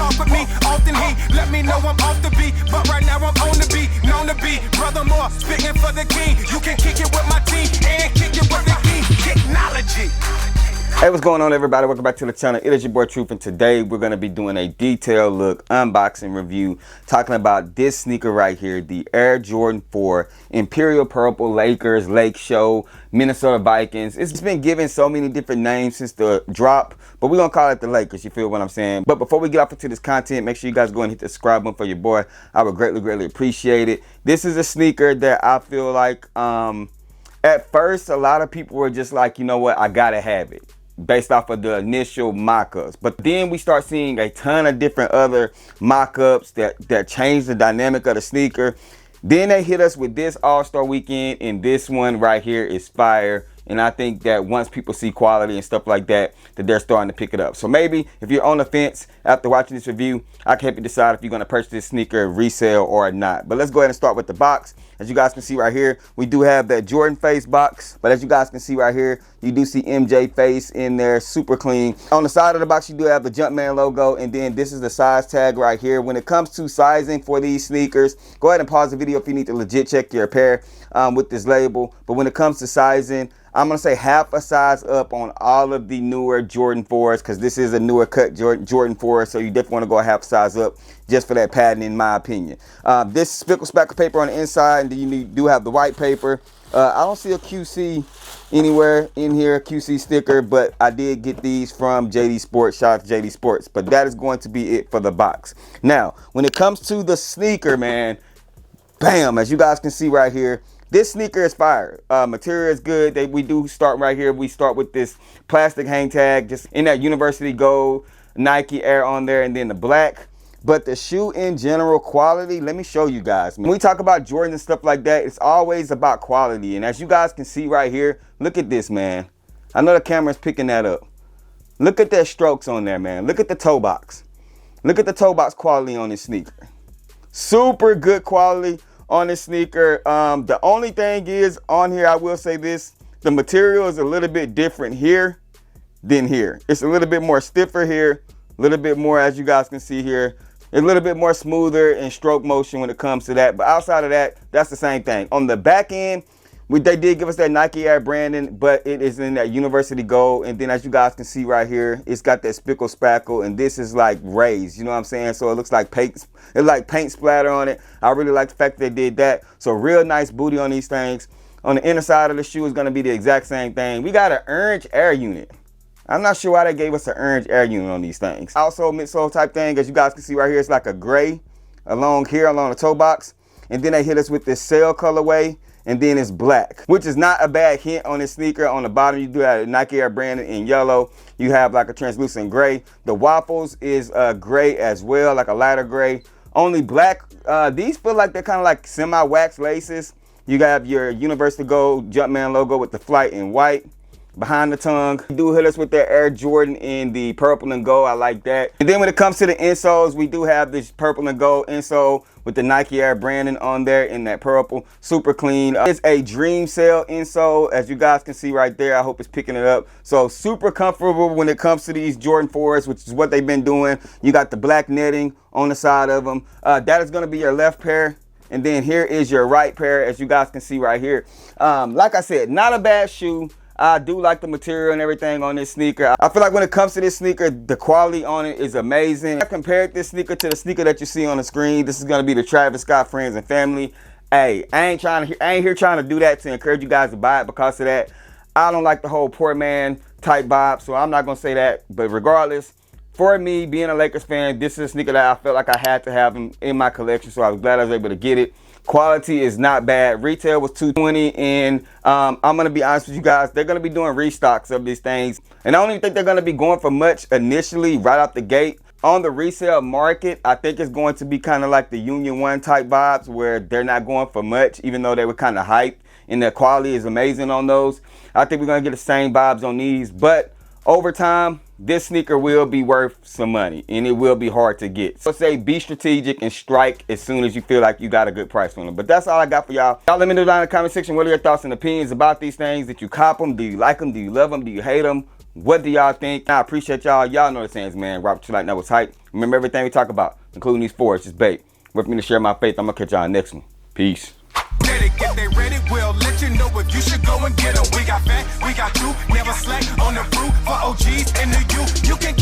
off with me. Often he let me know I'm off the beat, but right now I'm on the beat, known to be brother more, spitting for the king. You can kick it with my team and kick it with the king. Technology. Hey, what's going on, everybody? Welcome back to the channel. It is your boy Truth, and today we're going to be doing a detailed look, unboxing review, talking about this sneaker right here, the Air Jordan 4 Imperial Purple Lakers Lake Show Minnesota Vikings. It's been given so many different names since the drop, but we're going to call it the Lakers. You feel what I'm saying? But before we get off into this content, make sure you guys go and hit the subscribe button for your boy. I would greatly appreciate it. This is a sneaker that I feel like at first a lot of people were just like, you know what, I gotta have it, based off of the initial mock-ups. But then we start seeing a ton of different other mock-ups that change the dynamic of the sneaker. Then they hit us with this All-Star Weekend, and this one right here is fire. And I think that once people see quality and stuff like that, that they're starting to pick it up. So maybe if you're on the fence after watching this review, I can help you decide if you're going to purchase this sneaker resale or not. But let's go ahead and start with the box. As you guys can see right here, we do have that Jordan face box. But as you guys can see right here, you do see MJ face in there, super clean. On the side of the box, you do have the Jumpman logo. And then this is the size tag right here. When it comes to sizing for these sneakers, go ahead and pause the video if you need to legit check your pair with this label. But when it comes to sizing, I'm going to say half a size up on all of the newer Jordan 4s, because this is a newer cut Jordan 4, so you definitely want to go a half size up just for that padding, in my opinion. This spickle spackle paper on the inside, and then you do have the white paper. I don't see a QC anywhere in here, a QC sticker, but I did get these from JD Sports. Shout out to JD Sports. But that is going to be it for the box. Now, when it comes to the sneaker, man, bam, as you guys can see right here, this sneaker is fire. Material is good. We do start right here. We start with this plastic hang tag, just in that University Gold Nike Air on there, and then the black. But the shoe in general, quality, let me show you guys. When we talk about Jordan and stuff like that, it's always about quality. And as you guys can see right here, look at this, man. I know the camera's picking that up. Look at that strokes on there, man. Look at the toe box. Look at the toe box quality on this sneaker. Super good quality on this sneaker. The only thing is on here, I will say this, the material is a little bit different here than here. It's a little bit more stiffer here, a little bit more, as you guys can see here, a little bit more smoother in stroke motion when it comes to that. But outside of that, that's the same thing. On the back end, they did give us that Nike Air branding, but it is in that University Gold. And then as you guys can see right here, it's got that spickle spackle, and this is like raised, you know what I'm saying? So it looks like paint, it's like paint splatter on it. I really like the fact that they did that. So real nice booty on these things. On the inner side of the shoe is gonna be the exact same thing. We got an orange air unit. I'm not sure why they gave us an orange air unit on these things. Also midsole type thing, as you guys can see right here, it's like a gray along here, along the toe box. And then they hit us with this sail colorway, and then it's black, which is not a bad hint on this sneaker. On the bottom, you do have Nike Air branding in yellow. You have like a translucent gray. The waffles is gray as well, like a lighter gray. Only black. These feel like they're kind of like semi-wax laces. You have your University Gold Jumpman logo with the flight in white behind the tongue. You do hit us with that Air Jordan in the purple and gold. I like that. And then when it comes to the insoles, we do have this purple and gold insole with the Nike Air branding on there in that purple. Super clean. It's a Dream Sail insole, as you guys can see right there. I hope it's picking it up. So super comfortable when it comes to these Jordan 4s, which is what they've been doing. You got the black netting on the side of them. That is going to be your left pair. And then here is your right pair, as you guys can see right here. Like I said, not a bad shoe. I do like the material and everything on this sneaker. I feel like when it comes to this sneaker, the quality on it is amazing. I compared this sneaker to the sneaker that you see on the screen. This is gonna be the Travis Scott Friends and Family. Hey, I ain't here trying to do that to encourage you guys to buy it because of that. I don't like the whole poor man type vibe, so I'm not gonna say that. But regardless, for me, being a Lakers fan, this is a sneaker that I felt like I had to have in my collection, so I was glad I was able to get it. Quality is not bad. Retail was $220, and I'm gonna be honest with you guys, they're gonna be doing restocks of these things, and I don't even think they're gonna be going for much initially right out the gate. On the resale market, I think it's going to be kind of like the Union One type vibes, where they're not going for much, even though they were kind of hyped, and the quality is amazing on those. I think we're gonna get the same vibes on these, but over time, this sneaker will be worth some money, and it will be hard to get. So say be strategic and strike as soon as you feel like you got a good price on them. But that's all I got for y'all. Y'all let me know down in the comment section what are your thoughts and opinions about these things. Did you cop them? Do you like them? Do you love them? Do you hate them? What do y'all think? I appreciate y'all. Y'all know the sayings, man. Rock what you like, know what's hype. Remember everything we talk about, including these four. It's just bait. Wait for me to share my faith. I'm gonna catch y'all next one. Peace. If they ready, we'll let you know if you should go and get them. We got fat, we got you, never slack on the route for OGs and the youth. You can